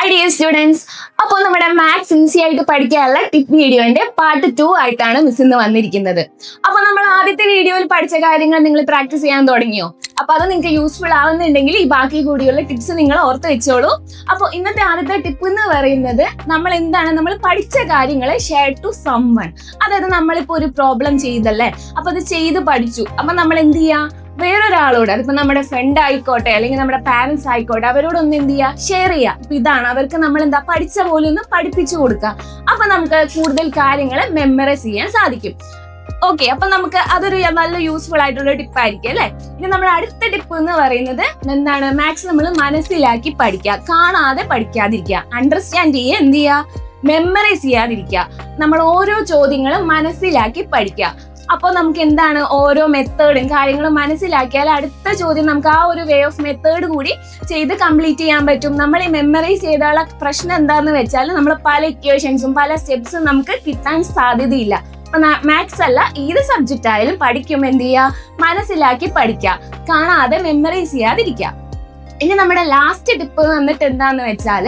Hi dear students. അപ്പോൾ നമ്മുടെ maths easy ആയിട്ട് പഠിക്കാനുള്ള ടിപ്പ് വീഡിയോന്റെ പാർട്ട് 2 ആയിട്ടാണ് മിസ് ഇന്ന് വന്നിരിക്കുന്നത്. അപ്പോൾ നമ്മൾ ആദ്യത്തെ വീഡിയോയിൽ പഠിച്ച കാര്യങ്ങൾ നിങ്ങൾ പ്രാക്ടീസ് ചെയ്യാൻ തുടങ്ങിയോ? അപ്പോൾ അത് നിങ്ങൾക്ക് യൂസ്ഫുൾ ആവുന്നുണ്ടെങ്കിൽ ഈ ബാക്കി കൂടിയുള്ള ടിപ്സ് നിങ്ങൾ ഓർത്ത് വെച്ചോളൂ. അപ്പോൾ ഇന്നത്തെ ആദ്യത്തെ ടിപ്പ് എന്ന് പറയുന്നത് നമ്മൾ പഠിച്ച കാര്യങ്ങളെ ഷെയർ ടു സംവൺ. അതായത് നമ്മളിപ്പോൾ ഒരു പ്രോബ്ലം ചെയ്തല്ലേ, അപ്പോൾ അത് ചെയ്ത് പഠിച്ചു. അപ്പോൾ നമ്മൾ എന്ത് ചെയ്യാ, വേറൊരാളോട്, അതിപ്പോ നമ്മുടെ ഫ്രണ്ട് ആയിക്കോട്ടെ അല്ലെങ്കിൽ നമ്മുടെ പാരന്റ്സ് ആയിക്കോട്ടെ, അവരോടൊന്ന് എന്ത് ചെയ്യുക, ഷെയർ ചെയ്യുക. അപ്പൊ ഇതാണ് അവർക്ക് നമ്മൾ പഠിച്ച പോലെ ഒന്ന് പഠിപ്പിച്ചു കൊടുക്കുക. അപ്പൊ നമുക്ക് കൂടുതൽ കാര്യങ്ങൾ മെമ്മറൈസ് ചെയ്യാൻ സാധിക്കും. ഓക്കെ, അപ്പൊ നമുക്ക് അതൊരു നല്ല യൂസ്ഫുൾ ആയിട്ടുള്ള ടിപ്പ് ആയിരിക്കും അല്ലെ. ഇനി നമ്മുടെ അടുത്ത ടിപ്പ് എന്ന് പറയുന്നത് മാത്സ് നമ്മൾ മനസ്സിലാക്കി പഠിക്കുക, കാണാതെ പഠിക്കാതിരിക്കുക, അണ്ടർസ്റ്റാൻഡ് ചെയ്യുക, എന്ത് ചെയ്യുക, മെമ്മറൈസ് ചെയ്യാതിരിക്കുക. നമ്മൾ ഓരോ ചോദ്യങ്ങളും മനസ്സിലാക്കി പഠിക്കുക. അപ്പോൾ നമുക്ക് ഓരോ മെത്തേഡും കാര്യങ്ങളും മനസ്സിലാക്കിയാൽ അടുത്ത ചോദ്യം നമുക്ക് ആ ഒരു വേ ഓഫ് മെത്തേഡ് കൂടി ചെയ്ത് കംപ്ലീറ്റ് ചെയ്യാൻ പറ്റും. നമ്മൾ ഈ മെമ്മറൈസ് ചെയ്താലുള്ള പ്രശ്നം എന്താണെന്ന് വെച്ചാൽ നമ്മൾ പല ഇക്വേഷൻസും പല സ്റ്റെപ്സും നമുക്ക് കിട്ടാൻ സാധ്യതയില്ല. അപ്പൊ മാത്സ് അല്ല, ഏത് സബ്ജക്റ്റ് ആയാലും പഠിക്കും എന്ത് ചെയ്യുക, മനസ്സിലാക്കി പഠിക്കുക, കാണാതെ മെമ്മറൈസ് ചെയ്യാതിരിക്കുക. ഇനി നമ്മുടെ ലാസ്റ്റ് ടിപ്പ് വന്നിട്ട് എന്താന്ന് വെച്ചാൽ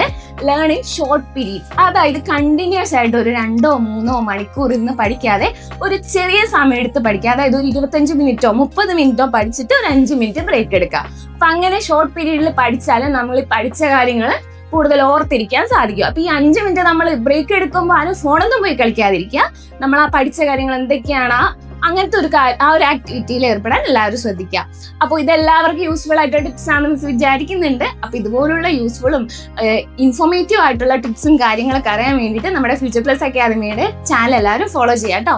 ലേൺ ഇൻ ഷോർട്ട് പീരീഡ്സ്. അതായത് കണ്ടിന്യൂസ് ആയിട്ട് ഒരു 2-3 മണിക്കൂർ ഇരുന്ന് പഠിക്കാതെ ഒരു ചെറിയ സമയം എടുത്ത് പഠിക്കുക. അതായത് ഒരു 25 മിനിറ്റോ 30 മിനിറ്റോ പഠിച്ചിട്ട് ഒരു 5 മിനിറ്റ് ബ്രേക്ക് എടുക്കുക. അപ്പൊ അങ്ങനെ ഷോർട്ട് പീരീഡിൽ പഠിച്ചാൽ നമ്മൾ ഈ പഠിച്ച കാര്യങ്ങൾ കൂടുതൽ ഓർത്തിരിക്കാൻ സാധിക്കും. അപ്പൊ ഈ 5 മിനിറ്റ് നമ്മൾ ബ്രേക്ക് എടുക്കുമ്പോൾ ആരും ഫോണൊന്നും പോയി കളിക്കാതിരിക്കുക. നമ്മൾ ആ പഠിച്ച കാര്യങ്ങൾ എന്തൊക്കെയാണ് അങ്ങനത്തെ ആ ഒരു ആക്ടിവിറ്റിയിൽ ഏർപ്പെടാൻ എല്ലാവരും ശ്രദ്ധിക്കുക. അപ്പോൾ ഇതെല്ലാവർക്കും യൂസ്ഫുൾ ആയിട്ടുള്ള ടിപ്സ് ആണെന്ന് വിചാരിക്കുന്നുണ്ട്. അപ്പൊ ഇതുപോലുള്ള യൂസ്ഫുള്ളും ഇൻഫോർമേറ്റീവ് ആയിട്ടുള്ള ടിപ്സും കാര്യങ്ങളൊക്കെ അറിയാൻ വേണ്ടിയിട്ട് നമ്മുടെ ഫ്യൂച്ചർ പ്ലസ് അക്കാദമിയുടെ ചാനൽ എല്ലാവരും ഫോളോ ചെയ്യാം കേട്ടോ.